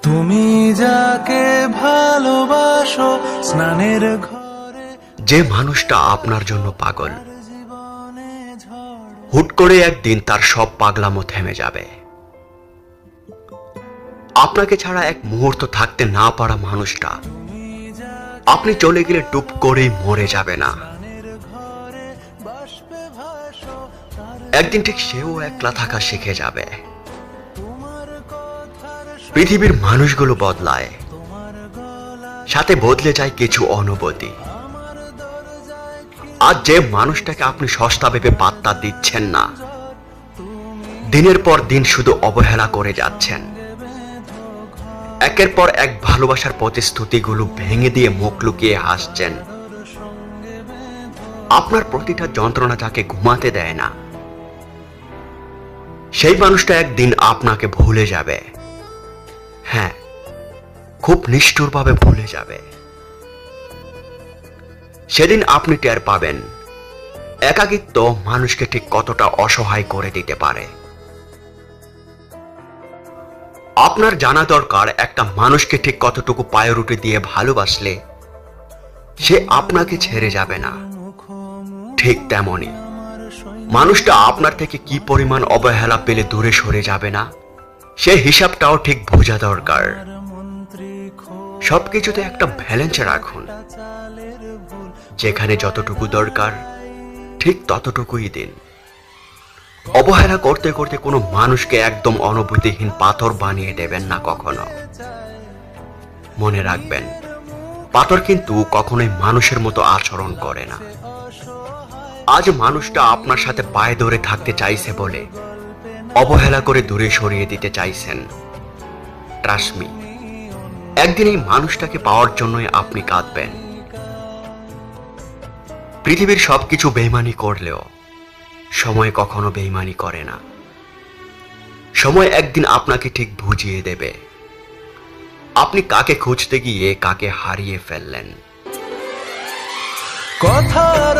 তুমি যাকে ভালোবাসো স্নানের ঘরে, যে মানুষটা আপনার জন্য পাগল, জীবনে ঝড় হুট করে একদিন তার সব পাগলামো থেমে যাবে। আপনাকে ছাড়া এক মুহূর্ত থাকতে না পারা মানুষটা আপনি চলে গেলে টুপ করেই মরে যাবে না। ঘরে বাষ্পে ভাসো, তার একদিন ঠিক সেও একলা থাকা শিখে যাবে। তোমার কথার পৃথিবীর মানুষগুলো বদলায়, তোমার গলা সাথে বদলে যায় কিছু অনুভূতি। আমার দরজায় আজ যে মানুষটাকে আপনি সস্তা ভেবে পাত্তা দিচ্ছেন না, তুমি দিনের পর দিন শুধু অবহেলা করে যাচ্ছেন। একের পর এক ভালোবাসার প্রতিশ্রুতিগুলো ভেঙে দিয়ে মুখ লুকিয়ে হাসছেন। আপনার প্রতিটা যন্ত্রণা যাকে ঘুমাতে দেয় না, সেই মানুষটা একদিন আপনাকে ভুলে যাবে। হ্যাঁ, খুব নিষ্ঠুরভাবে ভুলে যাবে। সেদিন আপনি টের পাবেন একাকিত্ব মানুষকে ঠিক কতটা অসহায় করে দিতে পারে। আপনার জানা দরকার একটা মানুষকে ঠিক কতটুকু পায়রুটি দিয়ে ভালোবাসলে সে আপনাকে ছেড়ে যাবে না। ঠিক তেমনি মানুষটা আপনার থেকে কি পরিমাণ অবহেলা পেলে দূরে সরে যাবে না, সে হিসাবটাও ঠিক বোঝা দরকার। মন্ত্রী সবকিছুতে একটা ব্যালেন্স রাখুন, চালের ভুল যেখানে যতটুকু দরকার ঠিক ততটুকুই দিন। অবহেলা করতে করতে কোনো মানুষকে একদম অনুভূতিহীন পাথর বানিয়ে দেবেন না কখনো। মনে রাখবেন, পাথর কিন্তু কখনোই মানুষের মতো আচরণ করে না। আজ মানুষটা আপনার সাথে পায়ে ধরে থাকতে চাইছে বলে অবহেলা করে দূরে সরিয়ে দিতে চাইছেন। ট্রাস্ট মি, একদিন এই মানুষটাকে পাওয়ার জন্যই আপনি কাঁদবেন। পৃথিবীর সবকিছু বেইমানি করলেও সময় কখনো বেইমানি করে না। সময় একদিন আপনাকে ঠিক বুঝিয়ে দেবে আপনি কাকে খুঁজতে গিয়ে কাকে হারিয়ে ফেললেন। কথার